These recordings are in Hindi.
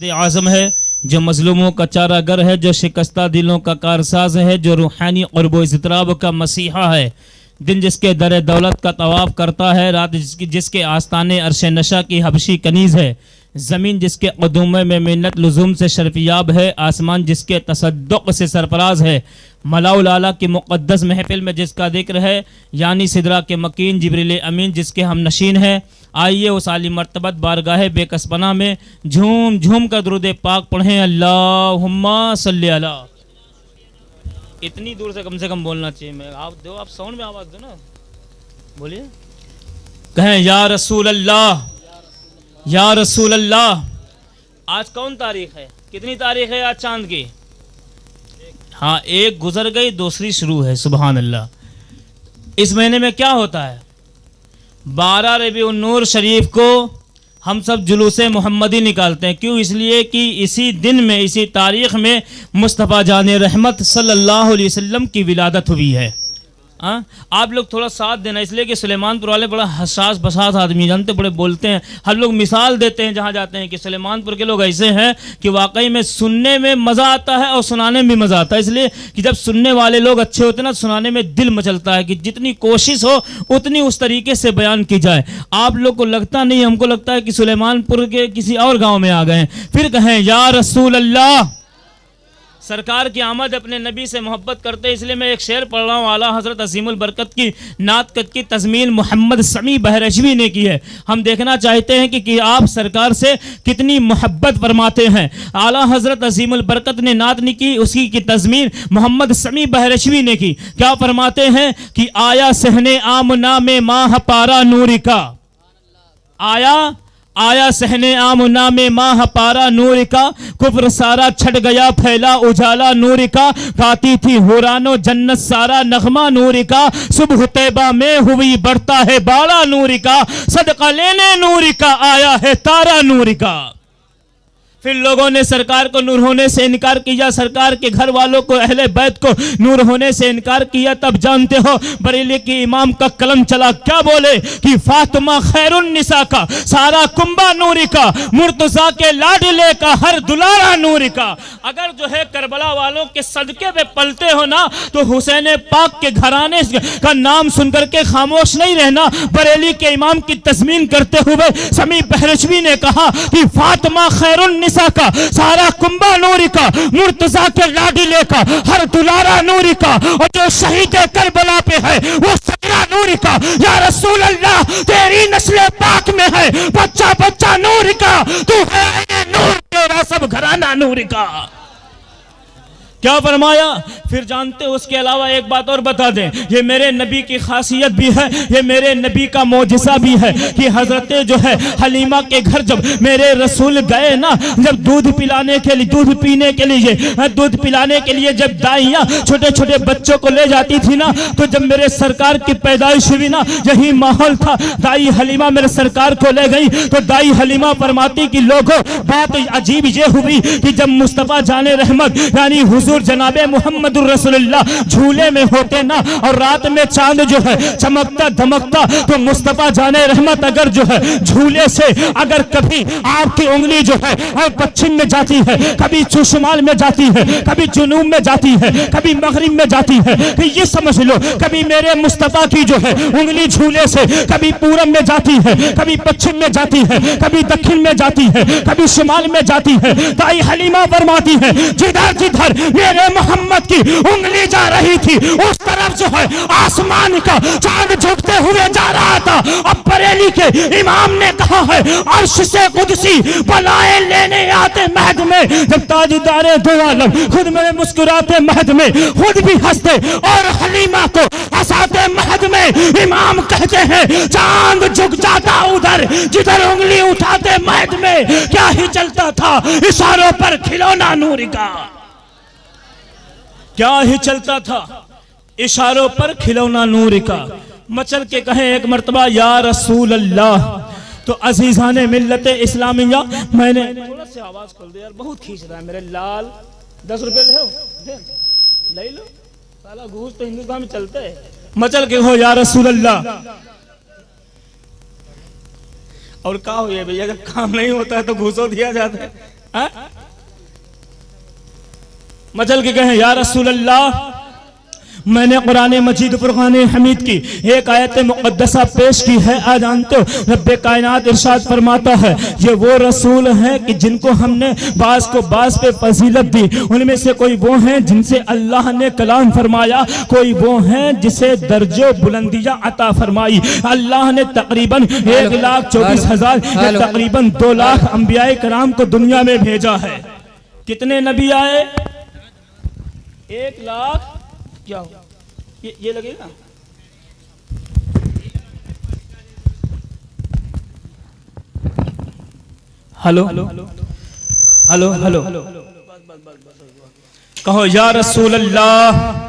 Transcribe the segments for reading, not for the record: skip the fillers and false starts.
आज़म है, जो मजलूमों का चारागर है, जो शिकस्ता दिलों का कारसाज है, जो रूहानी क़ुर्ब इज़्तिराब का मसीहा है। दिन जिसके दर दौलत का तवाफ़ करता है, रात जिसके आस्ताने अर्श नशा की हबशी कनीज़ है। ज़मीन जिसके क़दूमे में मिन्नत लुज़ूम से शर्फियाब है, आसमान जिसके तसद्दुक़ से सरफराज है। मलाउल आला की मुक़द्दस महफिल में जिसका ज़िक्र है, यानी सिदरा के मकीन जिब्रील अमीन जिसके हम नशीन हैं। आइए उस आली मर्तबत बारगाह बेकसपना में झूम झूम कर दुरूद पाक पढ़ें। अल्लाहुम्मा सल्ली अला। इतनी दूर से कम बोलना चाहिए। मैं आप साउंड में आवाज़ दो ना, बोलिए, कहें या रसूल अल्लाह, या रसूल अल्लाह। आज कौन तारीख है? कितनी तारीख है आज चांद की? हाँ, एक गुजर गई, दूसरी शुरू है। सुभान अल्लाह। इस महीने में क्या होता है? 12 रबीउन नूर शरीफ को हम सब जुलूस मोहम्मदी निकालते हैं। क्यों? इसलिए कि इसी दिन में, इसी तारीख़ में मुस्तफ़ा जान रहमत सल्लल्लाहु अलैहि वसल्लम की विलादत हुई है। आप लोग थोड़ा साथ देना, इसलिए कि सुलेमानपुर वाले बड़ा हसास बसास आदमी, जानते, बड़े बोलते हैं। हम लोग मिसाल देते हैं जहाँ जाते हैं कि सुलेमानपुर के लोग ऐसे हैं कि वाकई में सुनने में मज़ा आता है और सुनाने में भी मज़ा आता है। इसलिए कि जब सुनने वाले लोग अच्छे होते हैं ना, सुनाने में दिल मचलता है कि जितनी कोशिश हो उतनी उस तरीके से बयान की जाए। आप लोग को लगता नहीं, हमको लगता है कि सुलेमानपुर के किसी और गाँव में आ गए। फिर कहें या रसूल अल्लाह। सरकार की आमद अपने नबी से मोहब्बत करते हैं, इसलिए मैं एक शेर पढ़ रहा हूँ। आला हज़रत अज़ीमुल बरकत की नात की तज़मीन मोहम्मद समी बहरशवी ने की है। हम देखना चाहते हैं कि आप सरकार से कितनी मोहब्बत फरमाते हैं। आला हज़रत अज़ीमुल बरकत ने नात नहीं की, उसी की तज़मीन मोहम्मद समी बहरशवी ने की। क्या फरमाते हैं कि आया सहने आमना में माह पारा नूर का, आया सहने आमना में माह पारा नूर का, कुफ्र सारा छट गया फैला उजाला नूर का, गाती थी हुरानो जन्नत सारा नगमा नूर का, सुबह तैबा में हुई बढ़ता है बाड़ा नूर का, सदका लेने नूर का आया है तारा नूर का। फिर लोगों ने सरकार को नूर होने से इनकार किया, सरकार के घर वालों को, अहले बैत को नूर होने से इनकार किया। तब जानते हो बरेली के इमाम का कलम चला, क्या बोले कि फातिमा खैरुन निसा का सारा कुंबा नूरी का, मुर्तजा के लाडले का हर दुलारा नूरी का। अगर जो है करबला वालों के सदके पे पलते हो ना, तो हुसैन पाक के घराने का नाम सुनकर के खामोश नहीं रहना। बरेली के इमाम की तस्मीन करते हुए समी बहरशवी ने कहा कि फातिमा खैरुन का सारा कुंबा नूरी का, मुर्तजा के लाडले का हर दुलारा नूरी का, और जो शहीद करबला पे है वो सगरा नूरी का। या रसूल अल्लाह, तेरी नस्ल पाक में है बच्चा बच्चा नूरी का, तू है नूर, तेरा सब घराना नूरी का। क्या फरमाया? फिर जानते हो, उसके अलावा एक बात और बता दें, ये मेरे नबी की खासियत भी है, ये मेरे नबी का मौजिज़ा भी है कि हजरत जो है हलीमा के घर जब मेरे रसूल गए ना, जब दूध पिलाने के लिए, दूध पीने के लिए, दूध पिलाने के लिए जब दाइयाँ छोटे छोटे बच्चों को ले जाती थी ना, तो जब मेरे सरकार की पैदाइश हुई ना, यही माहौल था। दाई हलीमा मेरे सरकार को ले गई तो दाई हलीमा फरमाती कि लोगों, बात अजीब ये हुई कि जब मुस्तफ़ा जाने रहमत यानी जनाबे मोहम्मदुर रसूलुल्लाह झूले में होते ना, और रात में चांद जो है चमकता धमकता, तो मुस्तफा जाने रहमत अगर जो है झूले से अगर कभी आपकी उंगली जो है पश्चिम में जाती है, कभी शुमाल में जाती है, कभी जुनूब में जाती है, कभी मगरिब में जाती है, तो ये समझ लो कभी मेरे मुस्तफा की जो है उंगली झूले से कभी पूरब में जाती है, कभी पश्चिम में जाती है, कभी दक्षिण में जाती है, कभी शुमाल में जाती है। दाई हलीमा फरमाती है जिधर जिधर मेरे मोहम्मद की उंगली जा रही थी, उस तरफ जो है आसमान का चांद झुकते हुए जा रहा था। अब बरेली के इमाम ने कहा है, अर्श से कुदसी बलाएं लेने आते महद में, जब ताजदारे दो आलम खुद में मुस्कुराते महद में, खुद भी हंसते और हलीमा को हंसाते महद में। इमाम कहते हैं चांद झुक जाता उधर जिधर उंगली उठाते महद में, क्या ही चलता था इशारों पर खिलौना नूर का, क्या ही चलता था इशारों पर खिलौना नूर का। मचल के कहें एक मर्तबा या रसूल अल्लाह। तो अजीज़ाने मिल्लत इस्लामिया, मैंने थोड़ा सी आवाज खोल दे यार, बहुत खींच रहा है मेरे लाल। 10 रुपए ले लो, साला घूस तो हिंदुस्तान में चलते है। मचल के हो या रसूल अल्लाह। और क्या हो भैया, जब काम नहीं होता है तो घूसो दिया जाता है। मचल के कहें या रसूल अल्लाह, मैंने कुरान मजीद फुरकान हमीद की एक आयत मुक़द्दसा पेश की है। आज जानते हो रब्बे कायनात इरशाद फरमाता है ये वो रसूल हैं कि जिनको हमने बास को बास पे फजीलत दी। उनमें से कोई वो हैं जिनसे अल्लाह ने कलाम फरमाया, कोई वो हैं जिसे दर्जो बुलंदियां अता फरमाई। अल्लाह ने तकरीबन 1,24,000 तकरीबन 2 लाख अंबियाए कराम को दुनिया में भेजा है। कितने नबी आए? 1 लाख क्या हो ये लगेगा। हेलो हेलो हेलो हेलो कहो या रसूल अल्लाह।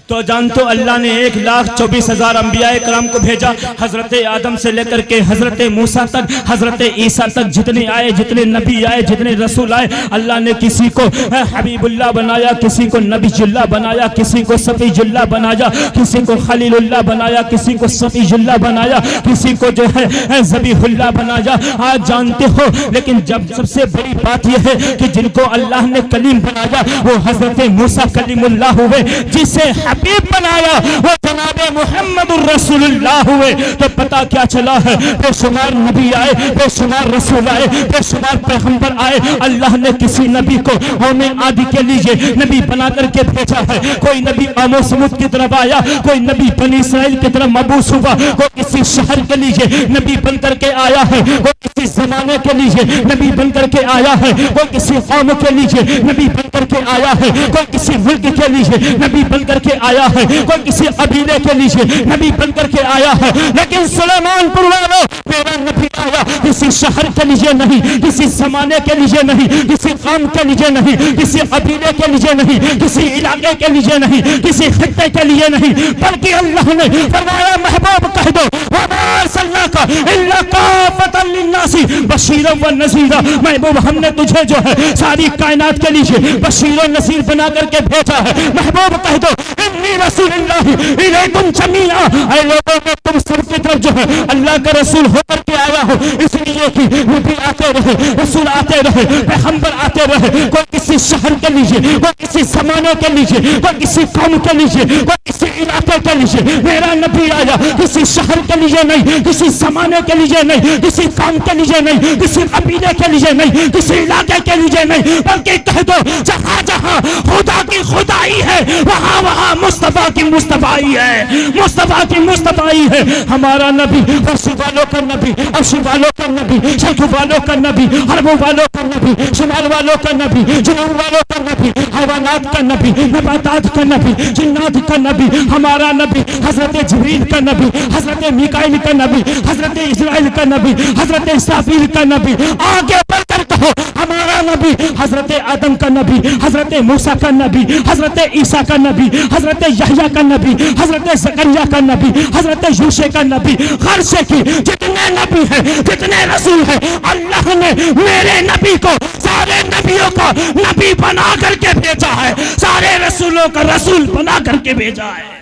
तो जानते हो अल्लाह ने 1,24,000 अंबियाए कराम को भेजा। हजरत आदम से लेकर के हजरत मूसा तक, हजरत ईसा तक जितने आए, जितने नबी आए, जितने रसूल आए, अल्लाह ने किसी को हबीबुल्लाह बनाया, किसी को नबीजुल्लाह बनाया, किसी को सफीजुल्लाह बनाया, किसी को खलीलुल्लाह बनाया, किसी को सफीजुल्लाह बनाया, किसी को जो है ज़बीहुल्लाह बनाया। आज जानते हो लेकिन जब सबसे बड़ी बात यह है कि जिनको अल्लाह ने कलीम बनाया वो हजरत मूसा कलीमुल्लाह हुए, जिसे हबीब बनाया वो जनाबे मुहम्मदुर रसूलुल्लाह हुए। तो पता क्या चला है, बेशुमार नबी आए, बेशुमार रसूल आए, बेशुमार पैगंबर आए। अल्लाह ने किसी नबी को कौमे आदि के लिए नबी बना करके भेजा है। कोई नबी आमो समुद की तरफ आया, कोई नबी बनी इसराइल की तरफ मबूस हुआ, कोई किसी शहर के लिए नबी बन करके आया है, कोई किसी जमाने के लिए नबी बन करके आया है, कोई किसी कौम के लिए नबी बन करके आया है, कोई किसी मुल्क के लिए नबी बन करके आया है, कोई किसी कबीले के लिए नबी बन करके आया है। लेकिन सुलेमानपुर वालों, मेरा नबी आया किसी शहर के लिए नहीं, किसी जमाने के लिए नहीं, किसी कौम के लिए नहीं, किसी कबीले के लिए नहीं, किसी इलाके के लिए नहीं, किसी खित्ते के लिए नहीं, बल्कि अल्लाह ने फरमाया महबूब कह दो वमा अरसलनाका इल्ला काफतन लिन्नासी बशीरन व नज़ीरा। महबूब हमने तुझे जो है सारी कायनात के लिए बशीर और नज़ीर बना करके भेजा है। महबूब कह दो इन्नी रसूलुल्लाह इलैकुम जमीआ, ऐ लोगों में तुम सबकी तरफ जो है अल्लाह का रसूल होकर के आया हो, इसलिए कि नबी आते रहे, रसूल आते रहे, पैगंबर आते रहे। कोई किसी शहर के लिए, कोई किसी जमाने के लिए, कोई किसी कौम के लिए, कोई किसी इलाके के लिए। मेरा नबी आया किसी शहर के लिए नहीं, किसी जमाने के लिए नहीं, किसी कौम के लिए नहीं, किसी कबीले के लिए नहीं, किसी इलाके के लिए नहीं, बल्कि कह दो जहां जहां खुदा की खुदाई है वहां वहां मुस्तफा की मुस्तफाई है, मुस्तफा की मुस्तफाई है। हमारा नबी अर्श वालों का नबी, अर्श वालों का नबी, शर्क वालों का नबी, अरबों वालों का नबी, शुमाल वालों का नबी, जुनून वालों का नबी, हैवानात का नबी, नबातात का नबी, जिन्नात का नबी। हमारा नबी हजरत जिब्रील का नबी, हजरत मीकाईल का नबी, हजरत इस्राइल का नबी, हजरत इस्राफील का नबी। आगे बढ़कर कहो हमारा नबी हजरत आदम का नबी, हजरत मूसा का नबी, हजरत ईसा का नबी, हजरत यहया का नबी, हजरत ज़करिया का नबी, हजरत यूशे का नबी। खर्चे की जितने नबी हैं, जितने रसूल हैं, अल्लाह ने मेरे नबी को सारे नबियों का नबी बना करके भेजा है, सारे रसूलों का रसूल बना करके भेजा है।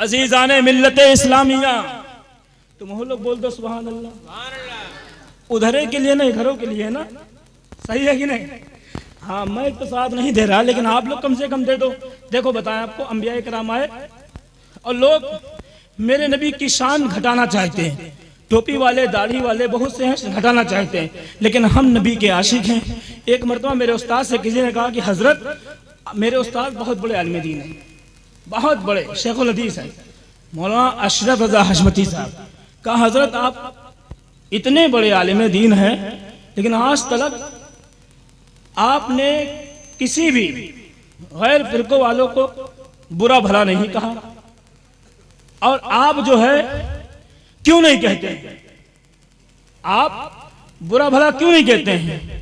अजीजाने मिल्लते इस्लामिया, तुम लोग बोल दो सुभान अल्लाह। उधरे के लिए नहीं, घरों के लिए ना, सही है कि नहीं? हाँ, मैं तो साथ नहीं दे रहा, लेकिन आप लोग कम से कम दे दो। देखो बताएं आपको, अंबिया कराम आए और लोग मेरे नबी की शान घटाना चाहते हैं। टोपी वाले, दाढ़ी वाले बहुत से हैं, घटाना चाहते हैं, लेकिन हम नबी के आशिक हैं। एक मरतबा मेरे उस्ताद से किसी ने कहा कि हजरत, मेरे उस्ताद बहुत बड़े आलिम दीन हैं, बहुत बड़े शेखुल हदीस हैं, मौलाना अशरफ रजा हशमती साहब। कहा हजरत आप इतने बड़े आलिम दीन हैं, लेकिन आज तक आपने किसी भी गैर फिरकों वालों को बुरा भला नहीं कहा, और आप जो है क्यों नहीं कहते हैं? आप बुरा भला क्यों नहीं कहते हैं?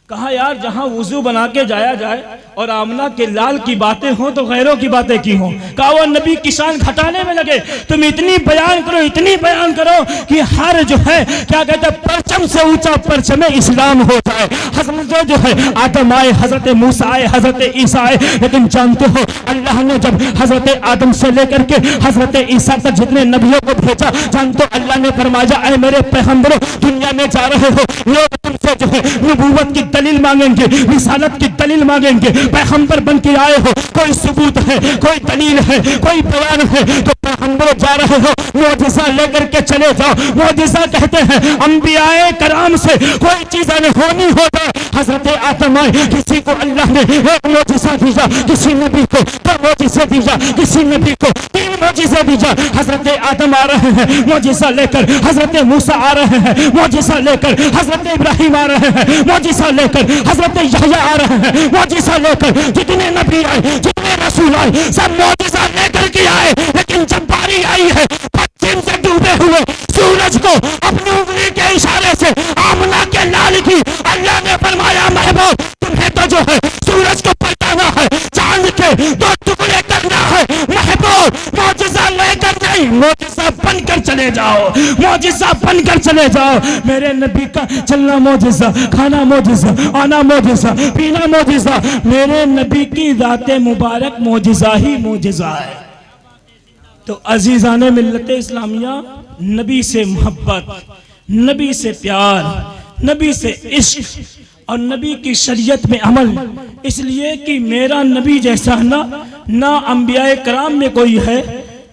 कहा यार, जहां वुजू बना के जाया जाए और आमना के लाल की बातें हो तो गैरों की बातें की हो। कहा वो नबी की शान घटाने में लगे। तुम इतनी बयान करो, इतनी बयान करो कि हर जो है क्या कहते हैं परचम से ऊंचा परचम इस्लाम हो जाए। आए, हजरत जो है आदम आए, हजरत मूसा आए, हजरत ईसा आए, लेकिन जानते हो अल्लाह ने जब हजरत आदम से लेकर के हजरत ईसा तक जितने नबियों को भेजा, जानते हो अल्लाह ने फरमाया ऐ मेरे पैगंबरों, दुनिया में जा रहे हो, लोग तुमसे जो है नबूवत की दलील मांगेंगे, रिसालत की दलील मांगेंगे, पैगंबर बन के आए हो, कोई सबूत है, कोई दलील है, कोई बयान है, तो पैगंबरों जा रहे हो मौजिज़ा लेकर के चले जाओ। मौजिज़ा कहते हैं अंबियाए कराम से कोई चीज अनहोनी हो जाए, हजरत आदम आए, किसी को अल्लाह ने एक मौजिज़ा दिया, किसी नबी को दो मौजिज़े दिया, किसी नबी को तीन मौजिज़े दिया। हजरत आदम आ रहे हैं मौजिज़ा लेकर, हजरत मूसा आ रहे हैं मौजिज़ा लेकर, हजरत इब्राहिम आ रहे हैं मौजिज़ा लेकर, हजरत यहया आ रहे हैं मौजिज़ा लेकर। जितने नबी आए, जितने रसूल आए, सब मौजिज़ा लेकर के आए, लेकिन जब बारी आई है पश्चिम से डूबे हुए सूरज को अपनी उंगली के इशारे से आमना के लाल की, अल्लाह ने फरमाया महबूब तुम्हें तो जो है सूरज को पलटाना है, चांद के दो टुकड़े करना है, महबूब मौजिज़ा लेकर नहीं, मौजिज़ा बनकर चले जाओ, मौजिज़ा बनकर चले जाओ। मेरे नबी का चलना मौजिज़ा, खाना मौजिज़ा, आना मौजिज़ा, पीना मौजिज़ा, मेरे नबी की ज़ाते मुबारक मौजिज़ा ही मौजिज़ा है। तो अजीज़ाने मिल्लत इस्लामिया, नबी से मोहब्बत, नबी से प्यार, नबी से इश्क और नबी की शरीयत में अमल, इसलिए कि मेरा नबी जैसा ना अंबियाए कराम में कोई है,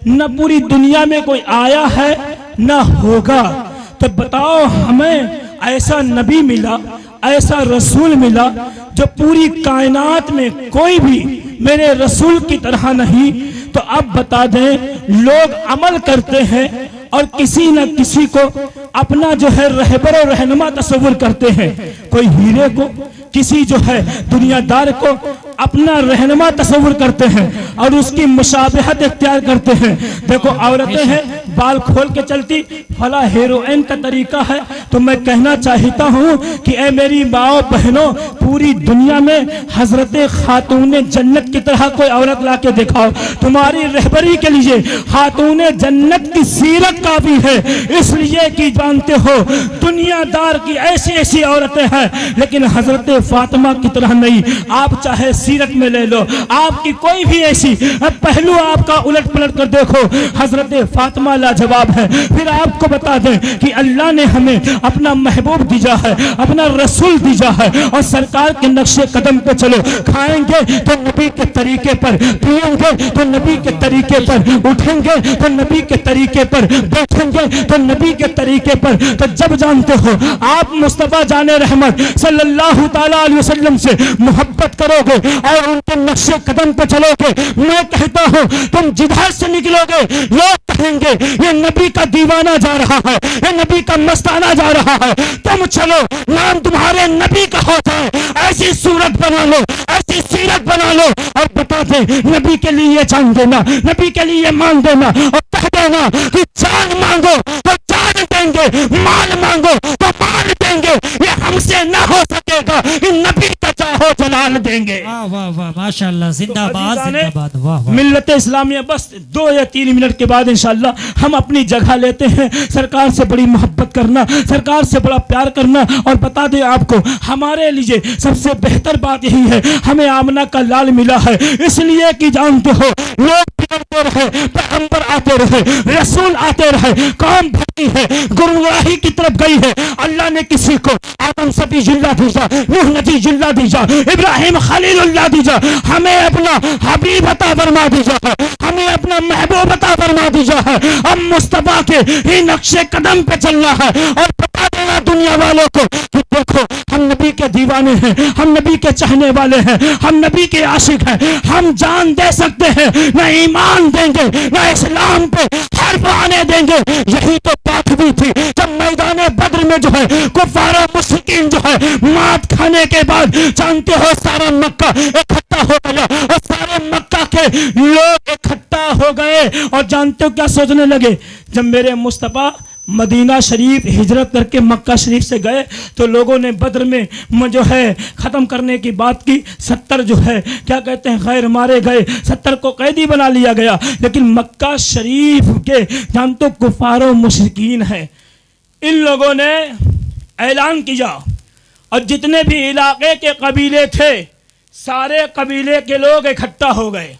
न पूरी दुनिया में कोई आया है, न होगा। तो बताओ हमें ऐसा नबी मिला, ऐसा रसूल मिला जो पूरी कायनात में कोई भी मेरे रसूल की तरह नहीं। तो अब बता दें, लोग अमल करते हैं और किसी न किसी को अपना जो है रहबर और रहनुमा तस्वुर करते हैं, कोई हीरे को, किसी जो है दुनियादार को अपना रहनुमा तस्वुर करते हैं और उसकी मुशाबहत इख्तियार करते हैं। देखो औरतें हैं बाल खोल के चलती, फला हीरोइन का तरीका है। तो मैं कहना चाहता हूँ कि ए मेरी माओ बहनों, पूरी दुनिया में हजरत खातून जन्नत की तरह कोई औरत ला के दिखाओ, तुम्हारी रहबरी के लिए खातून जन्नत की सीरत काफी है। इसलिए कि जानते हो दुनियादार की ऐसी ऐसी औरतें हैं, लेकिन हजरत फातिमा की तरह नहीं। आप चाहे सीरत में ले लो, आपकी कोई भी ऐसी पहलू आपका उलट पलट कर देखो, हजरत फातिमा लाजवाब है। फिर आपको बता दें कि अल्लाह ने हमें अपना महबूब दिया है, अपना रसूल दिया है, और सरकार के नक्शे कदम पे चलो। खाएंगे तो नबी के तरीके पर, पिएंगे तो नबी के तरीके पर, उठेंगे तो नबी के तरीके पर, बैठेंगे तो नबी के तरीके पर। तो जब जानते हो आप मुस्तफा जाने रहमत सल्लल्लाहु ताला अलैहि वसल्लम से मोहब्बत करोगे और उनके नक्शे कदम पे चलोगे, मैं कहता हूं तुम जिधर से निकलोगे लोग कहेंगे ये नबी का दीवाना जा रहा है, ये नबी का मस्ताना जा रहा है। तुम चलो, नाम तुम्हारे नबी का हो जाए, ऐसी सूरत बना लो, ऐसी सीरत बना लो, और बता दे नबी के लिए जान देना, नबी के लिए मान देना, और कह देना कि जान मांगो तो जान देंगे, माल मांगो तो माल देंगे, ये हमसे ना हो सकेगा, इन नबी का चाहो जलाल देंगे। वाह वाह वाह, माशाअल्लाह, जिंदाबाद जिंदाबाद। वाह वाह। मिल्लत इस्लामिया, बस 2 या 3 मिनट के बाद इंशाअल्लाह हम अपनी जगह लेते हैं। सरकार से बड़ी मोहब्बत करना, सरकार से बड़ा प्यार करना, और बता दें आपको हमारे लिए सबसे बेहतर बात यही है, हमें आमना का लाल मिला है। इसलिए कि जानते हो लोग बिगड़ते रहे, पैगंबर आते रहे, रसूल आते रहे, कौम भटकी है, गुमराही की तरफ गई है। अल्लाह ने किसी को आदम सफीजुल्लाह दिया, नूह नबीजुल्लाह दिया, इब्राहिम खलीलुल्लाह दिया, हमें अपना हबीब अता फरमा दिया है, हमें अपना महबूब अता फरमा दिया है। हम मुस्तफा के ही नक्शे कदम पे चलना है, और बता देना दुनिया वालों को कि देखो हम नबी के दीवाने हैं, हम नबी के चाहने वाले हैं, हम नबी के आशिक हैं। हम जान दे सकते हैं, न ईमान देंगे, न इस्लाम पे हर्फ आने देंगे। यही तो बात भी थी जब मैदान बद्र में जो है कुफार मुश्रिकीन जो है मात खाने के बाद, जानते हो सारा मक्का इकट्ठा हो गया, और सारे मक्का के लोग इकट्ठा हो गए, और जानते हो क्या सोचने लगे, जब मेरे मुस्तफा मदीना शरीफ हिजरत करके मक्का शरीफ से गए तो लोगों ने बद्र में जो है ख़त्म करने की बात की। 70 जो है क्या कहते हैं गैर मारे गए, 70 को कैदी बना लिया गया। लेकिन मक्का शरीफ के जानते कुफार मुशरिकीन हैं, इन लोगों ने ऐलान किया और जितने भी इलाके के कबीले थे सारे कबीले के लोग इकट्ठा हो गए।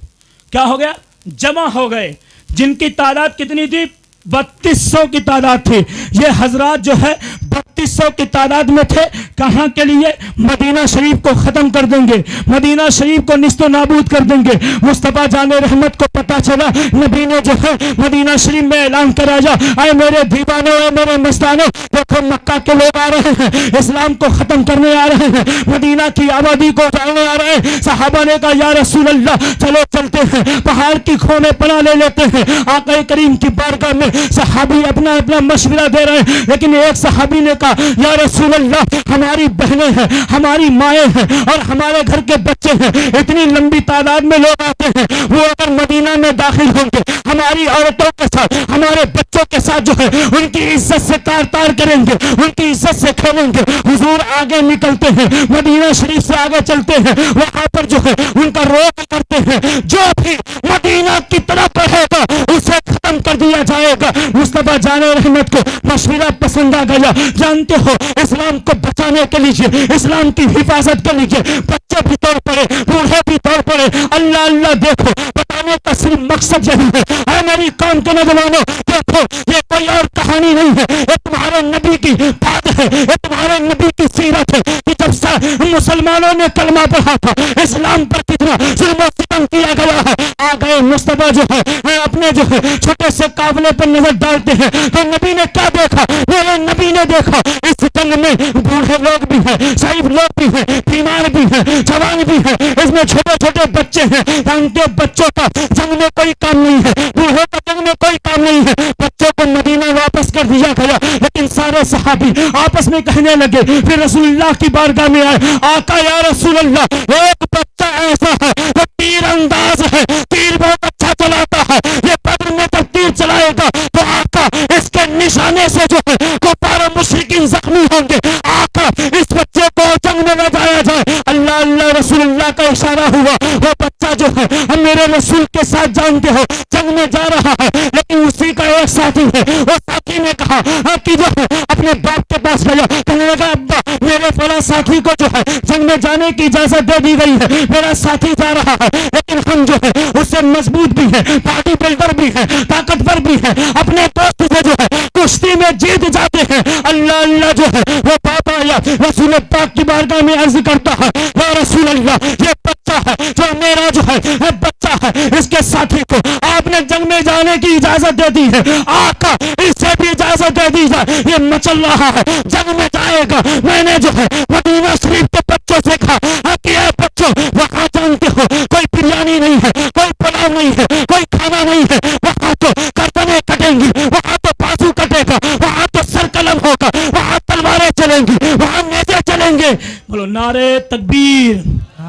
क्या हो गया? जमा हो गए। जिनकी तादाद कितनी थी? 3200 की तादाद थी। ये हजरात जो है 3200 की तादाद में थे। कहाँ के लिए? मदीना शरीफ को ख़त्म कर देंगे, मदीना शरीफ को निस्तो नाबूद कर देंगे। मुस्तफ़ा जाने रहमत को पता चला, नबी ने जो है मदीना शरीफ में ऐलान कराया, आए मेरे दीवानों, आए मेरे मस्तानों, देखो मक्का के लोग आ रहे हैं, इस्लाम को ख़त्म करने आ रहे हैं, मदीना की आबादी को उठाने आ रहे हैं। सहाबा ने कहा या रसूल अल्लाह, चलो चलते हैं, पहाड़ की खो में पनाह ले लेते हैं। आका करीम की बारगाह में सहाबी अपना अपना मशवरा दे रहे हैं, लेकिन एक सहाबी ने कहा या रसूल अल्लाह, हमारी बहनें हैं, हमारी माएँ हैं और हमारे घर के बच्चे हैं, इतनी लंबी तादाद में लोग आते हैं, वो अगर मदीना में दाखिल होंगे हमारी औरतों के साथ, हमारे बच्चों के साथ जो है उनकी इज्जत से तार तार करेंगे, उनकी इज्जत से खेलेंगे। हुजूर आगे निकलते हैं, मदीना शरीफ से आगे चलते हैं, वहां पर जो है उनका रोक करते हैं, जो भी मदीना की तरफ रहेगा उसे खत्म कर दिया जाएगा। मुस्तफा जाने रहमत को मशवरा पसंद आ गया। जानते हो इस्लाम को बचाने के लिए, इस्लाम की हिफाजत के लिए बच्चे भी तौर पड़े, बूढ़े भी तौर पड़े। अल्लाह अल्लाह देखो, बताने का सिर्फ मकसद यही है, ऐ मेरी कौम के नौजवानों, देखो ये कोई और कहानी नहीं है, ये तुम्हारे नबी की बात है, ये तुम्हारे नबी की सीरत है कि जब मुसलमानों ने कलमा पढ़ा था, इस्लाम पर कितना जुल्म और सितम किया गया है। आ गए मुस्तफा जो है अपने जो है छोटे से काफिले पर नजर डालते हैं, तो नबी ने क्या देखा? मेरे नबी ने देखा इस जंग में बूढ़े लोग भी हैं, शहीद लोग भी हैं, बीमार भी हैं, जवान भी हैं, इसमें छोटे छोटे बच्चे हैं। जानते हो बच्चों का जंग में कोई काम नहीं है, बूढ़ों का जंग में कोई काम नहीं है। बच्चों को मदीना वापस कर दिया गया, लेकिन सारे सहाबी आपस में कहने लगे, फिर रसूलुल्लाह की बारगाह में आए, आका या रसूल अल्लाह, एक बच्चा ऐसा है वो तीर अंदाज है, तीर बहुत अच्छा चलाता है, ये बद्र में जब तीर चलाएगा तो आका इसके निशाने से जो है कुफार मुशरिकीन जख्मी होंगे। आका इस बच्चे को जंग में न जाया जाए। अल्लाह अल्लाह रसूलुल्लाह का इशारा हुआ, वो बच्चा जो है हम मेरे रसूल के साथ जानते हो जंग में जा रहा है, लेकिन उसी का एक साथी है, वो साथी ने कहा कि जो है अपने बाप के पास गया, कहने लगा अब्बा मेरे फला साथी को जो है जंग में जाने की इजाजत दे दी गई है, मेरा साथी जा रहा है, लेकिन हम जो है उससे मजबूत भी है, बॉडी बिल्डर भी है, ताकतवर भी है, अपने दोस्त से जो है कुश्ती में जीत जाते हैं। अल्लाह अल्लाह जो है वो बाप आया रसूल पाक की बारगाह में अर्ज करता है, या रसूल अल्लाह ये बच्चा है जो मेरा जो है बच्चा है, इसके साथी को आपने जंग में जाने की इजाजत दे दी है, आका इससे भी इजाजत दे दी जाए, ये मचल रहा है, जंग में जाएगा। मैंने जो है मदीना शरीफ के बच्चों से कहा कि बच्चों वहां जानते हो कोई बिरयानी नहीं है, कोई पुलाव नहीं है, कोई खाना नहीं है, वहां तो गर्दनें कटेंगी, वहां तो बाजू कटेगा, वहां तो सर कलम होगा, वहां तलवारें चलेंगी, वहां नेज़े चलेंगे। बोलो नारे तकबीर।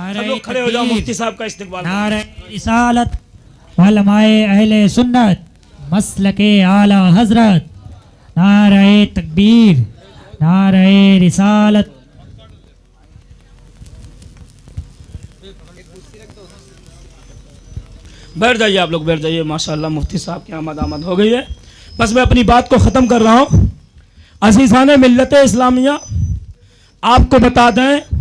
सब लोग खड़े हो जाओ, मुफ्ती साहब का इस्तकबाल। नारे रिसालत उलमाए अहले सुन्नत मसलके आला हजरत, नारे तकबीर, नारे रिसालत। बैठ जाइए आप लोग, बैठ जाइए। माशाअल्लाह मुफ्ती साहब की आमद हो गई है। बस मैं अपनी बात को ख़त्म कर रहा हूँ। अज़ीज़ाने मिल्लत इस्लामिया, आपको बता दें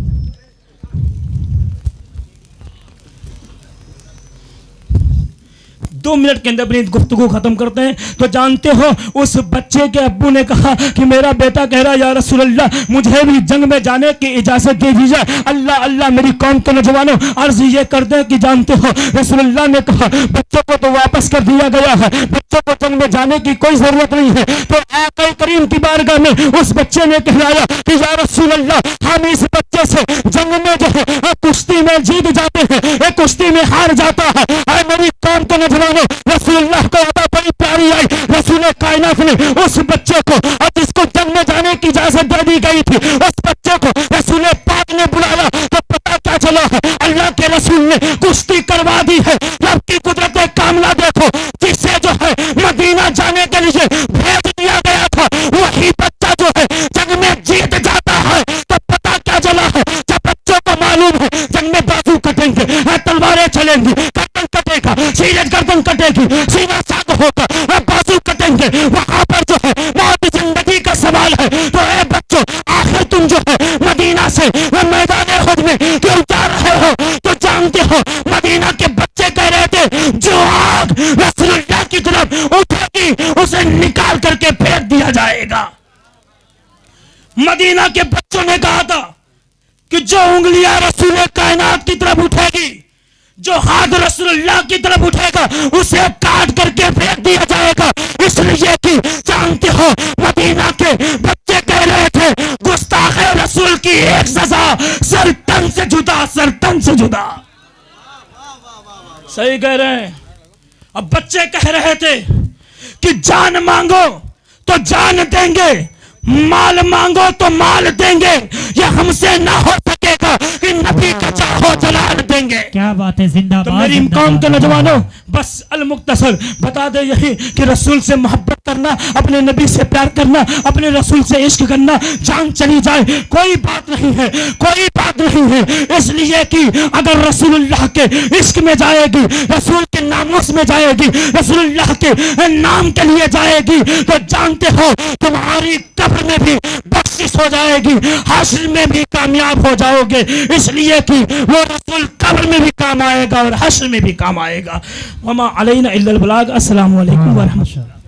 दो मिनट के अंदर अपनी गुफ्तगू खत्म करते हैं। तो जानते हो उस बच्चे के अब्बू ने कहा कि मेरा बेटा कह रहा या रसूल अल्लाह मुझे भी जंग में जाने की इजाजत दे दीजिए। अल्लाह अल्लाह मेरी कौम के नौजवानों अर्ज ये कर दें कि जानते हो रसूल अल्लाह ने कहा बच्चों को तो वापस कर दिया गया है, बच्चों को जंग में जाने की कोई जरूरत नहीं है। तो आका करीम की बारगाह में उस बच्चे ने कहलाया कि या रसूल अल्लाह हम इस बच्चे से जंग में जो है कुश्ती में जीत जाते हैं, एक कुश्ती में हार जाता है। मेरी कौम के नौजवानों रसूलुल्लाह को अदा बड़ी प्यारी आई। रसूल कायनात ने उस बच्चे को और जिसको जंग में जाने की इजाजत दे दी गई थी, उस बच्चे को रसूल पाक ने बुलाया तो पता क्या चला है, अल्लाह के रसूल ने कुश्ती करवा दी है। रब की कुदरत कामला देखो, जिसे जो है मदीना जाने के लिए भेज दिया गया था, वही बच्चा जो है जंग में जीत जाता है। तो पता क्या चला है, जब बच्चों को मालूम है जंग में बाजू कटेंगे, तलवारें चलेंगी, गर्दन कटेगा, सीरत गर्दन कटेगी, सीना साग होगा, बाजू कटेंगे, वहां पर जो है मौत जिंदगी का सवाल है। तो ए बच्चों आखिर तुम जो है मदीना वो मैदान उहद में क्यों जा रहे हो? तो जानते हो मदीना के बच्चे कह रहे थे जो आग रसूलुल्लाह की तरफ उठेगी उसे निकाल करके फेंक दिया जाएगा। मदीना के बच्चों ने कहा था कि जो उंगलियां रसूल कायनात की तरफ उठेगी, जो हाथ रसूलुल्लाह की तरफ उठेगा उसे काट करके फेंक दिया जाएगा। इसलिए कि जानते हो मदीना के बच्चे कह रहे थे गुस्ताखे रसूल की एक सजा सरतन से जुदा, सरतन से जुदा। सही कह रहे हैं। अब बच्चे कह रहे थे कि जान मांगो तो जान देंगे, माल मांगो तो माल देंगे, ये हमसे ना हो सकेगा कि नबी का चाहो जलाल देंगे। क्या बात है, जिंदाबाद। तो मेरी कौम के नौजवानों बस अल मुख्तसर बता दे यही कि रसूल से मोहब्बत करना, अपने नबी से प्यार करना, अपने रसूल से इश्क करना, जान चली जाए कोई बात नहीं है, कोई बात नहीं है। इसलिए कि अगर रसूलुल्लाह के इश्क में जाएगी, रसूल के नामोस में जाएगी, रसूलुल्लाह के नाम के लिए जाएगी, तो जानते हो तुम्हारी कब्र में भी बख्शिश हो जाएगी, हश्र में भी कामयाब हो जाओगे। इसलिए कि वो रसूल कब्र में भी काम आएगा और हश्र में भी काम आएगा। वमा अलैना इल्लल बलाग। अस्सलामु अलैकुम व रहमतुल्लाह।